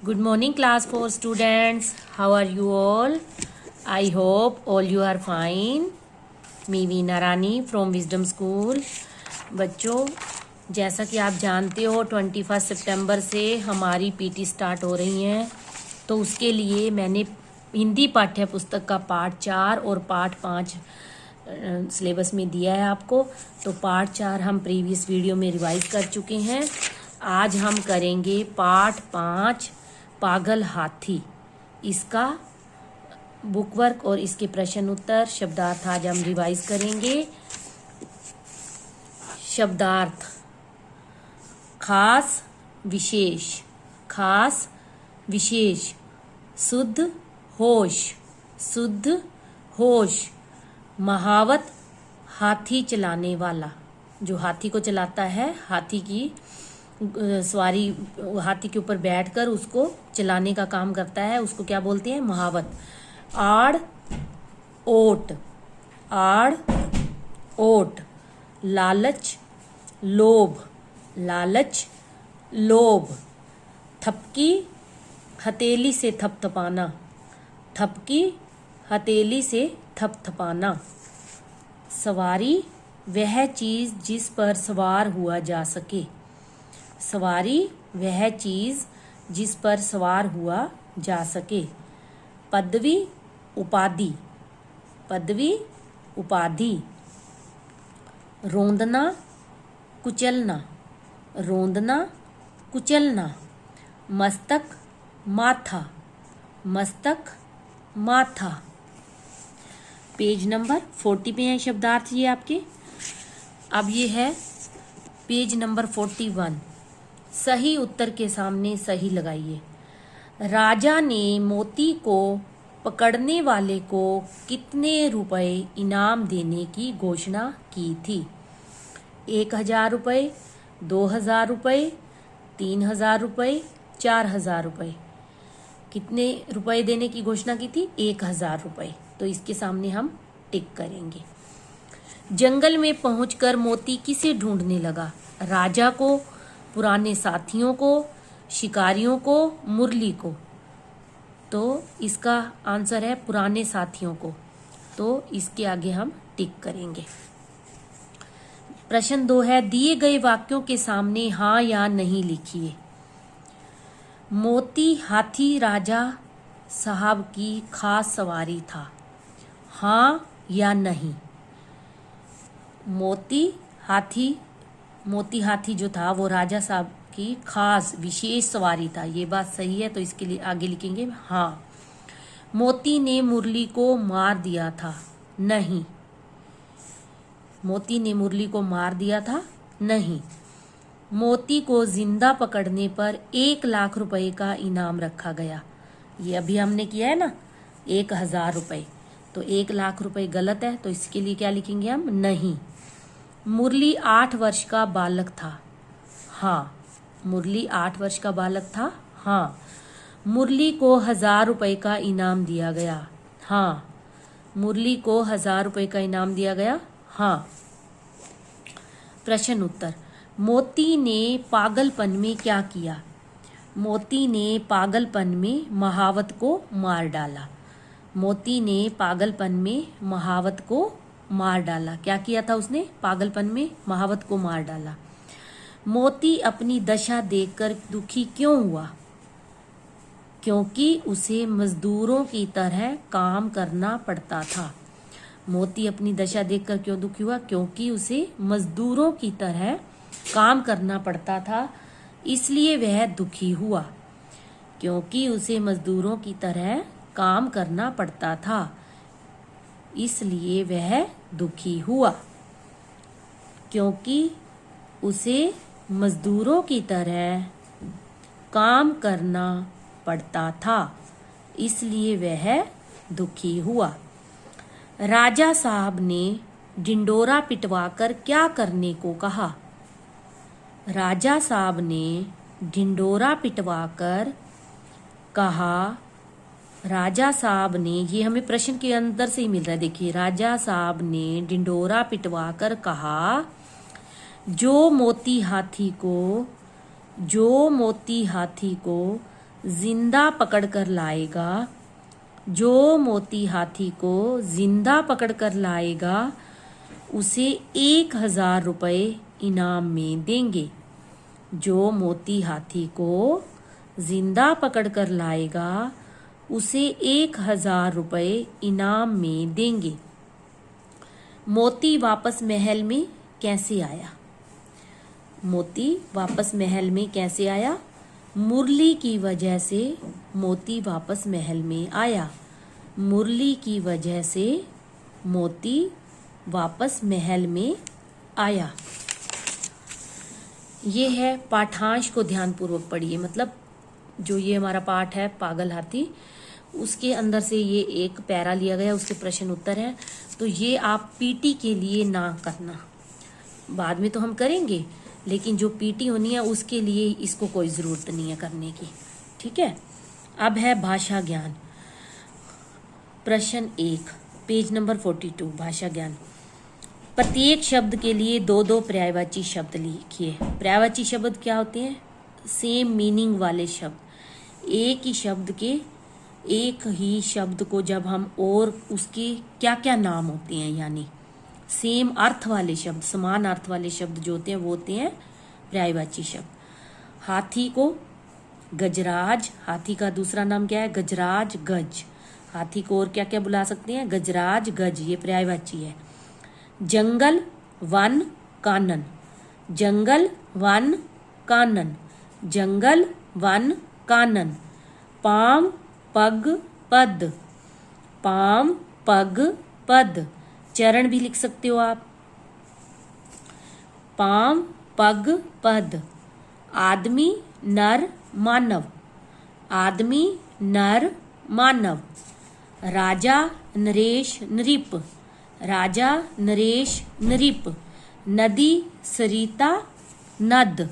Good morning, class 4 students. How are you all? I hope all you are fine. Me Veena Rani from Wisdom School. बच्चों, जैसा कि आप जानते हो 21 सितंबर से हमारी पीटी स्टार्ट हो रही हैं, तो उसके लिए मैंने हिंदी पाठ्य पुस्तक का पार्ट 4 और पार्ट 5 सिलेबस में दिया है आपको। तो पार्ट 4 हम प्रीवियस वीडियो में रिवाइज कर चुके हैं। आज हम करेंगे पार्ट 5 पागल हाथी। इसका बुक वर्क और इसके प्रश्न उत्तर शब्दार्थ आज हम रिवाइज करेंगे। शब्दार्थ: खास विशेष, खास विशेष, शुद्ध होश, शुद्ध होश, महावत हाथी चलाने वाला, जो हाथी को चलाता है, हाथी की सवारी, हाथी के ऊपर बैठकर उसको चलाने का काम करता है, उसको क्या बोलते हैं? महावत। आड़ ओट, आड़ ओट, लालच लोभ, लालच लोभ, थपकी हथेली से थपथपाना, थपकी हथेली से थपथपाना, सवारी वह चीज जिस पर सवार हुआ जा सके, सवारी वह चीज जिस पर सवार हुआ जा सके, पदवी उपाधि, पदवी उपाधि, रोंदना कुचलना, रोंदना कुचलना, मस्तक माथा, मस्तक माथा। पेज नंबर 40 पे है शब्दार्थ ये आपके। अब ये है पेज नंबर 41। सही उत्तर के सामने सही लगाइए। राजा ने मोती को पकड़ने वाले को कितने रुपए इनाम देने की घोषणा की थी? 1000 रुपये, 2000 रुपये, 3000 रुपये, 4000 रुपये। कितने रुपए देने की घोषणा की थी? 1000 रुपये। तो इसके सामने हम टिक करेंगे। जंगल में पहुंचकर मोती किसे ढूंढने लगा? राजा को, पुराने साथियों को, शिकारियों को, मुरली को। तो इसका आंसर है पुराने साथियों को। तो इसके आगे हम टिक करेंगे। प्रश्न 2 है, दिए गए वाक्यों के सामने हाँ या नहीं लिखिए। मोती हाथी राजा साहब की खास सवारी था, हाँ या नहीं? मोती हाथी जो था वो राजा साहब की खास विशेष सवारी था, ये बात सही है, तो इसके लिए आगे लिखेंगे हाँ। मोती ने मुरली को मार दिया था, नहीं। मोती ने मुरली को मार दिया था, नहीं। मोती को जिंदा पकड़ने पर 1 लाख रुपए का इनाम रखा गया, ये अभी हमने किया है ना, 1000 रुपये। तो 1 लाख रुपए गलत है, तो इसके लिए क्या लिखेंगे हम? नहीं। मुरली 8 वर्ष का बालक था, हाँ। मुरली 8 वर्ष का बालक था, हाँ। मुरली को 1000 रुपए का इनाम दिया गया, हाँ। मुरली को 1000 रुपए का इनाम दिया गया, हाँ। प्रश्न उत्तर: मोती ने पागलपन में क्या किया? मोती ने पागलपन में महावत को मार डाला। मोती ने पागलपन में महावत को मार डाला। क्या किया था उसने? पागलपन में महावत को मार डाला। मोती अपनी दशा देखकर दुखी क्यों हुआ? क्योंकि उसे मजदूरों की तरह काम करना पड़ता था। मोती अपनी दशा देखकर क्यों दुखी हुआ? क्योंकि उसे मजदूरों की तरह काम करना पड़ता था, इसलिए वह दुखी हुआ। क्योंकि उसे मजदूरों की तरह काम करना पड़ता था, इसलिए वह दुखी हुआ। क्योंकि उसे मजदूरों की तरह काम करना पड़ता था, इसलिए वह दुखी हुआ। राजा साहब ने ढिंडोरा पिटवाकर क्या करने को कहा? राजा साहब ने ढिंडोरा पिटवाकर कहा, राजा साहब ने, ये हमें प्रश्न के अंदर से ही मिल रहा है, देखिए। राजा साहब ने ढिंडोरा पिटवाकर कहा, जो मोती हाथी को जिंदा पकड़ कर लाएगा, जो मोती हाथी को जिंदा पकड़ कर लाएगा उसे 1,000 रुपये इनाम में देंगे। जो मोती हाथी को जिंदा पकड़ कर लाएगा उसे 1,000 रुपये इनाम में देंगे। मोती वापस महल में कैसे आया? मोती वापस महल में कैसे आया? मुरली की वजह से मोती वापस महल में आया। मुरली की वजह से मोती वापस महल में आया। ये है पाठांश को ध्यानपूर्वक पढ़िए। मतलब जो ये हमारा पाठ है पागल हाथी, उसके अंदर से ये एक पैरा लिया गया, उसके प्रश्न उत्तर हैं। तो ये आप पीटी के लिए ना करना, बाद में तो हम करेंगे, लेकिन जो पीटी होनी है उसके लिए इसको कोई ज़रूरत नहीं है करने की। ठीक है। अब है भाषा ज्ञान। प्रश्न 1, पेज नंबर 42, भाषा ज्ञान। प्रत्येक शब्द के लिए 2-2 पर्यायवाची शब्द लिखिए। पर्यायवाची शब्द क्या होते हैं? सेम मीनिंग वाले शब्द। एक ही शब्द को जब हम और उसके क्या क्या नाम होते हैं, यानी सेम अर्थ वाले शब्द, समान अर्थ वाले शब्द जो होते हैं वो होते हैं पर्यायवाची शब्द। हाथी को गजराज, हाथी का दूसरा नाम क्या है? गजराज, गज। हाथी को और क्या क्या बुला सकते हैं? गजराज, गज, ये पर्यायवाची है। जंगल, वन, कानन। जंगल, वन, कानन। जंगल, वन, कानन। पाम, पग, पद। पाम, पग, पद। चरण भी लिख सकते हो आप। पाम, पग, पद। आदमी, नर, मानव। आदमी, नर, मानव। राजा, नरेश, नृप। राजा, नरेश, नृप। नदी, सरिता, नद।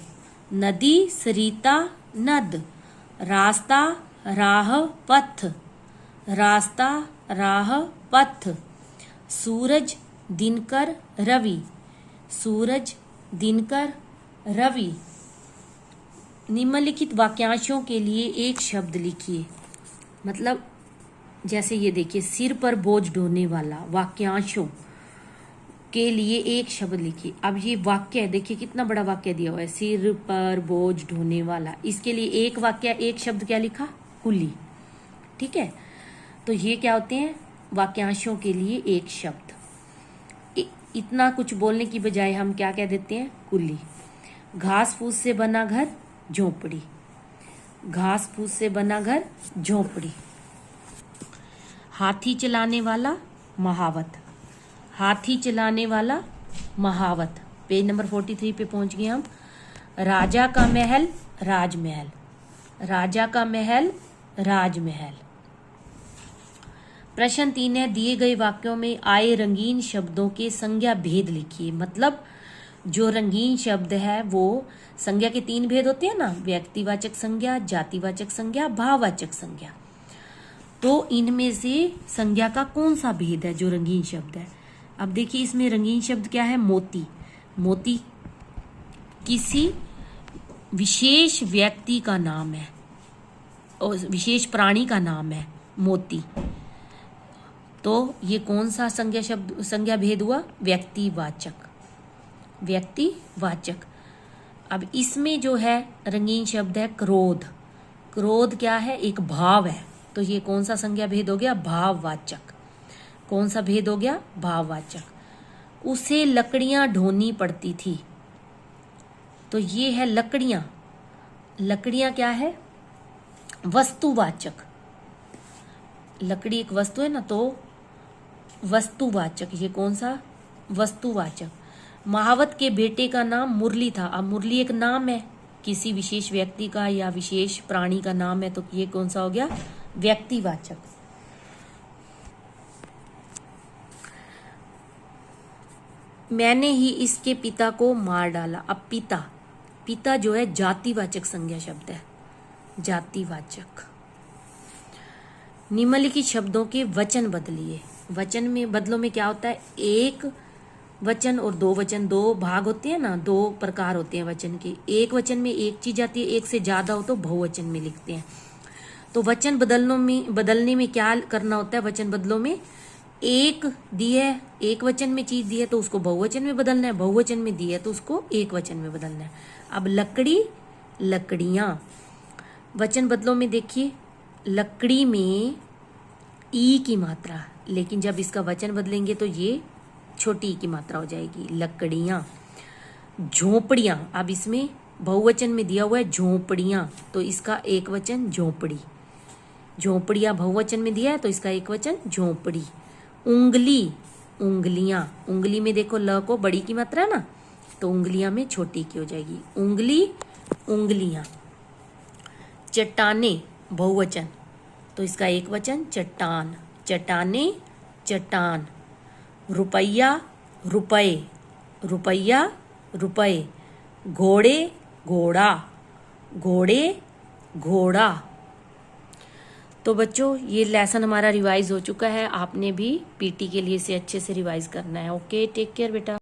नदी, सरिता, नद। रास्ता, राह, पथ। रास्ता, राह, पथ। सूरज, दिनकर, रवि। सूरज, दिनकर, रवि। निम्नलिखित वाक्यांशों के लिए एक शब्द लिखिए। मतलब जैसे ये देखिए, सिर पर बोझ ढोने वाला, वाक्यांशों के लिए एक शब्द लिखिए। अब ये वाक्य देखिए कितना बड़ा वाक्य दिया हुआ है, सिर पर बोझ ढोने वाला। इसके लिए एक वाक्य, एक शब्द क्या लिखा? कुली। ठीक है। तो ये क्या होते हैं? वाक्यांशों के लिए एक शब्द। इतना कुछ बोलने की बजाय हम क्या कह देते हैं? कुली। घास फूस से बना घर, झोपड़ी। घास फूस से बना घर, झोपड़ी। हाथी चलाने वाला, महावत। हाथी चलाने वाला, महावत। पेज नंबर 43 पे पहुंच गए हम। राजा का महल, राजमहल। राजा का महल, राजमहल। प्रश्न 3 है, दिए गए वाक्यों में आए रंगीन शब्दों के संज्ञा भेद लिखिए। मतलब जो रंगीन शब्द है वो संज्ञा के 3 भेद होते हैं ना, व्यक्तिवाचक संज्ञा, जातिवाचक संज्ञा, भाववाचक संज्ञा। तो इनमें से संज्ञा का कौन सा भेद है जो रंगीन शब्द है? अब देखिए इसमें रंगीन शब्द क्या है? मोती। मोती किसी विशेष व्यक्ति का नाम है और विशेष प्राणी का नाम है मोती। तो ये कौन सा संज्ञा भेद हुआ? व्यक्तिवाचक। व्यक्तिवाचक। अब इसमें जो है रंगीन शब्द है क्रोध। क्रोध क्या है? एक भाव है। तो ये कौन सा संज्ञा भेद हो गया? भाववाचक। कौन सा भेद हो गया? भाववाचक। उसे लकड़ियां ढोनी पड़ती थी। तो ये है लकड़ियां। लकड़ियां क्या है? वस्तुवाचक। लकड़ी एक वस्तु है ना, तो वस्तुवाचक। ये कौन सा? वस्तुवाचक। महावत के बेटे का नाम मुरली था। अब मुरली एक नाम है, किसी विशेष व्यक्ति का या विशेष प्राणी का नाम है, तो ये कौन सा हो गया? व्यक्तिवाचक। मैंने ही इसके पिता को मार डाला। अब पिता, पिता जो है जातिवाचक संज्ञा शब्द है, जातिवाचक। निम्नलिखित शब्दों के वचन बदलिए। वचन में बदलो में क्या होता है? एक वचन और दो वचन, दो भाग होते हैं ना, दो प्रकार होते हैं वचन के। एक वचन में एक चीज आती है, एक से ज्यादा हो तो बहुवचन में लिखते हैं। तो वचन बदलने में क्या करना होता है? वचन बदलो में एक दी है, एक वचन में चीज दी है तो उसको बहुवचन में बदलना है, बहुवचन में दी है तो उसको एक वचन में बदलना है। अब लकड़ी, लकड़ियां, वचन बदलो में देखिए लकड़ी में ई की मात्रा, लेकिन जब इसका वचन बदलेंगे तो ये छोटी ई की मात्रा हो जाएगी, लकड़ियां। झोपड़ियां, अब इसमें बहुवचन में दिया हुआ है झोपड़ियां, तो इसका एक वचन झोपड़ी। झोपड़ियां बहुवचन में दिया है तो इसका एक वचन झोपड़ी। उंगली, उंगलियां, उंगली में देखो ल को बड़ी की मात्रा है ना, तो उंगलियां में छोटी की हो जाएगी, उंगली, उंगलियां। चट्टाने बहुवचन, तो इसका एक वचन चट्टान, चट्टाने, चट्टान। रुपया, रुपए, रुपया, रुपए। घोड़े, घोड़ा, घोड़े, घोड़ा। तो बच्चों ये लेसन हमारा रिवाइज हो चुका है, आपने भी पीटी के लिए इसे अच्छे से रिवाइज करना है। ओके, टेक केयर बेटा।